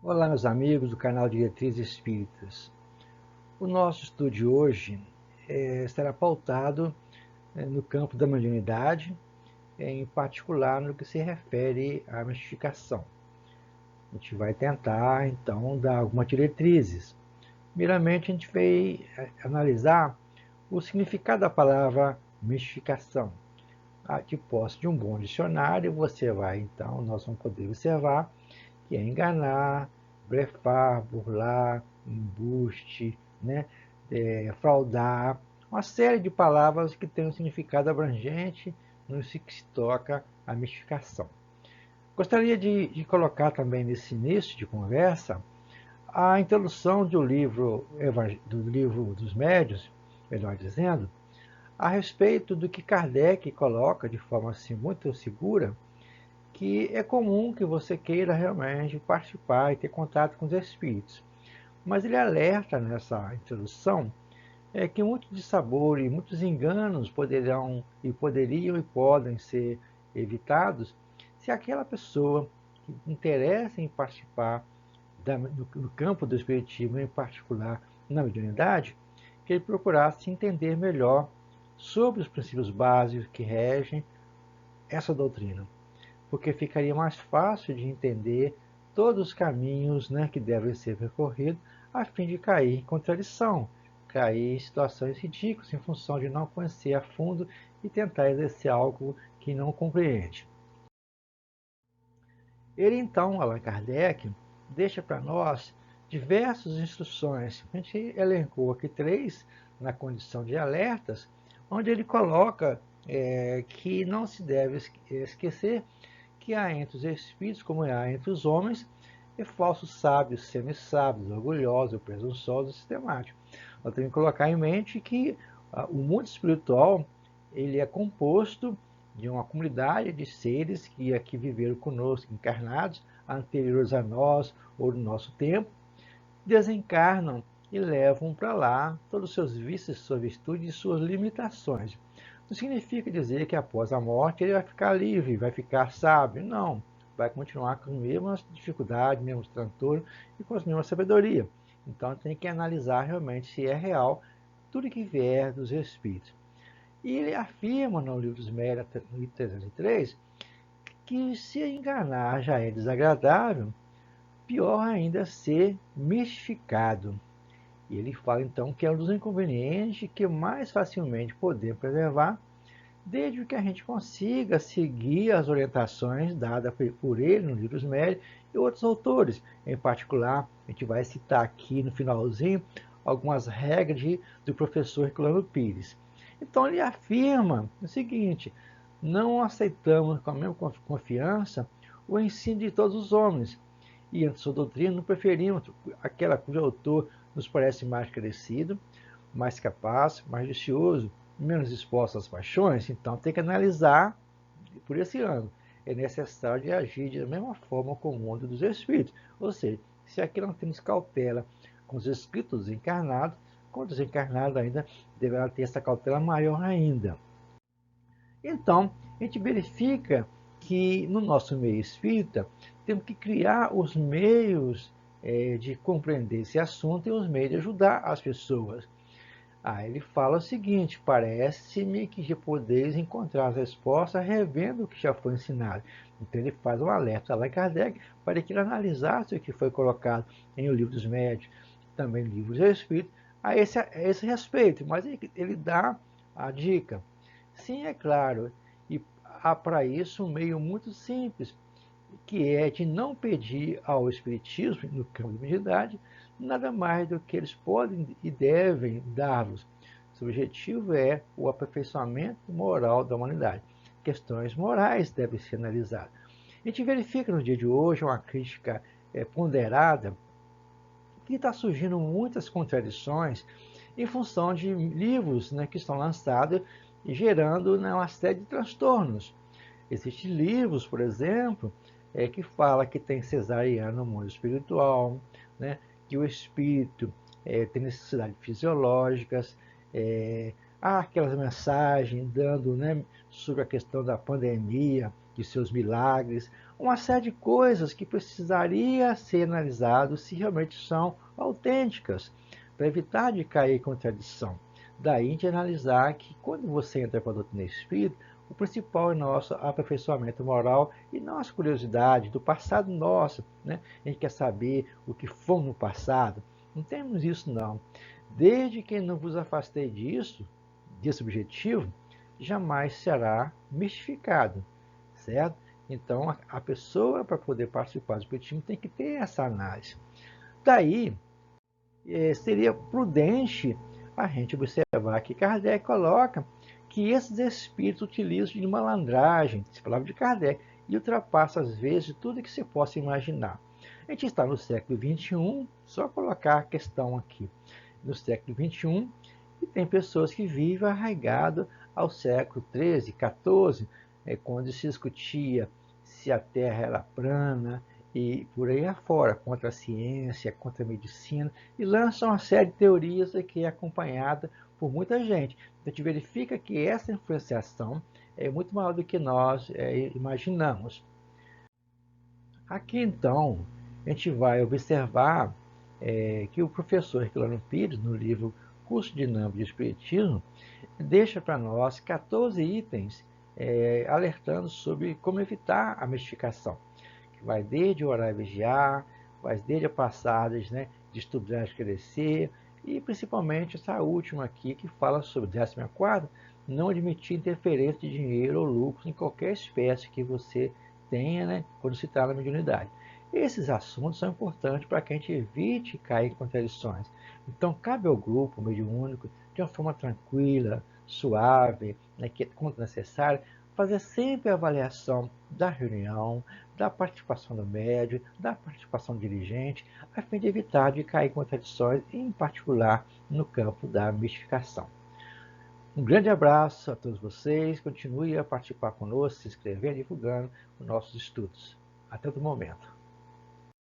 Olá, meus amigos do canal Diretrizes Espíritas. O nosso estudo de hoje será pautado no campo da mediunidade, em particular no que se refere à mistificação. A gente vai tentar, então, dar algumas diretrizes. Primeiramente, a gente vai analisar o significado da palavra mistificação. De posse de um bom dicionário, nós vamos poder observar que é enganar, blefar, burlar, embuste, né? Fraudar, uma série de palavras que têm um significado abrangente no que se toca à mistificação. Gostaria de colocar também nesse início de conversa a introdução do livro dos Médiuns, melhor dizendo, a respeito do que Kardec coloca de forma assim, muito segura, que é comum que você queira realmente participar e ter contato com os espíritos. Mas ele alerta nessa introdução que muitos dissabores e muitos enganos poderiam e podem ser evitados se aquela pessoa que interessa em participar no campo do espiritismo, em particular na mediunidade, que ele procurasse entender melhor sobre os princípios básicos que regem essa doutrina, porque ficaria mais fácil de entender todos os caminhos, né, que devem ser percorridos a fim de cair em contradição, cair em situações ridículas em função de não conhecer a fundo e tentar exercer algo que não compreende. Ele então, Allan Kardec, deixa para nós diversas instruções. A gente elencou aqui três na condição de alertas, onde ele coloca que não se deve esquecer que há entre os espíritos, como há entre os homens, falsos sábios, semi-sábios, orgulhosos, presunçosos e sistemáticos. Nós temos que colocar em mente que o mundo espiritual ele é composto de uma comunidade de seres que aqui viveram conosco, encarnados, anteriores a nós ou no nosso tempo, desencarnam e levam para lá todos os seus vícios, suas virtudes e suas limitações. Não significa dizer que após a morte ele vai ficar livre, vai ficar sábio. Não. Vai continuar com as mesmas dificuldades, mesmos transtornos e com a mesma sabedoria. Então tem que analisar realmente se é real tudo que vier dos espíritos. E ele afirma no livro dos Médiuns, no 303, que se enganar já é desagradável, pior ainda é ser mistificado. E ele fala então que é um dos inconvenientes que mais facilmente podemos preservar, desde que a gente consiga seguir as orientações dadas por ele no livro dos Médiuns e outros autores. Em particular, a gente vai citar aqui no finalzinho algumas regras do professor Herculano Pires. Então ele afirma o seguinte: não aceitamos com a mesma confiança o ensino de todos os homens, e em sua doutrina não preferimos aquela cujo autor nos parece mais crescido, mais capaz, mais vicioso, menos exposto às paixões. Então tem que analisar por esse ângulo. É necessário agir da mesma forma com o mundo dos espíritos. Ou seja, se aqui não temos cautela com os espíritos encarnados, com os desencarnados ainda deverá ter essa cautela maior ainda. Então, a gente verifica que no nosso meio espírita temos que criar os meios de compreender esse assunto e os meios de ajudar as pessoas. Ele fala o seguinte: parece-me que já podeis encontrar as respostas revendo o que já foi ensinado. Então ele faz um alerta lá em Kardec para que ele analisasse o que foi colocado em O Livro dos Médiuns, também no Livro dos Espíritos, a esse respeito. Mas ele dá a dica. Sim, é claro, e há para isso um meio muito simples, que é de não pedir ao Espiritismo, no campo da mediunidade, nada mais do que eles podem e devem dar-vos. Seu objetivo é o aperfeiçoamento moral da humanidade. Questões morais devem ser analisadas. A gente verifica no dia de hoje uma crítica ponderada que está surgindo muitas contradições em função de livros, né, que estão lançados e gerando, né, uma série de transtornos. Existem livros, por exemplo, que fala que tem cesariana no mundo espiritual, né, que o espírito tem necessidades fisiológicas, há aquelas mensagens dando, né, sobre a questão da pandemia, de seus milagres, uma série de coisas que precisaria ser analisado se realmente são autênticas, para evitar de cair em contradição. Daí a gente analisar que quando você entra para a doutrina espírita, o principal é nosso aperfeiçoamento moral e nossa curiosidade do passado nosso, né? A gente quer saber o que foi no passado. Não temos isso não. Desde que não vos afastei disso, desse objetivo, jamais será mistificado, certo? Então, a pessoa, para poder participar do espiritismo, tem que ter essa análise. Daí, seria prudente a gente observar que Kardec coloca que esses espíritos utilizam de malandragem, essa palavra de Kardec, e ultrapassa, às vezes, tudo que se possa imaginar. A gente está no século XXI, só colocar a questão aqui, no século XXI, e tem pessoas que vivem arraigadas ao século XIII, XIV, quando se discutia se a Terra era plana, e por aí afora, contra a ciência, contra a medicina, e lançam uma série de teorias que é acompanhada por muita gente. A gente verifica que essa influenciação é muito maior do que nós imaginamos. Aqui, então, a gente vai observar que o professor Herculano Pires, no livro Curso Dinâmico de Espiritismo, deixa para nós 14 itens alertando sobre como evitar a mistificação, que vai desde orar e vigiar, vai desde a passadas, né, de estudar e esclarecer, e principalmente essa última aqui, que fala sobre 14ª, não admitir interferência de dinheiro ou lucro em qualquer espécie que você tenha, né, quando se trata da mediunidade. Esses assuntos são importantes para que a gente evite cair em contradições. Então, cabe ao grupo mediúnico, de uma forma tranquila, suave, né, que é quando necessário, fazer sempre a avaliação da reunião, da participação do médium, da participação do dirigente, a fim de evitar de cair em contradições, em particular no campo da mistificação. Um grande abraço a todos vocês, continue a participar conosco, se inscrevendo e divulgando os nossos estudos. Até outro momento.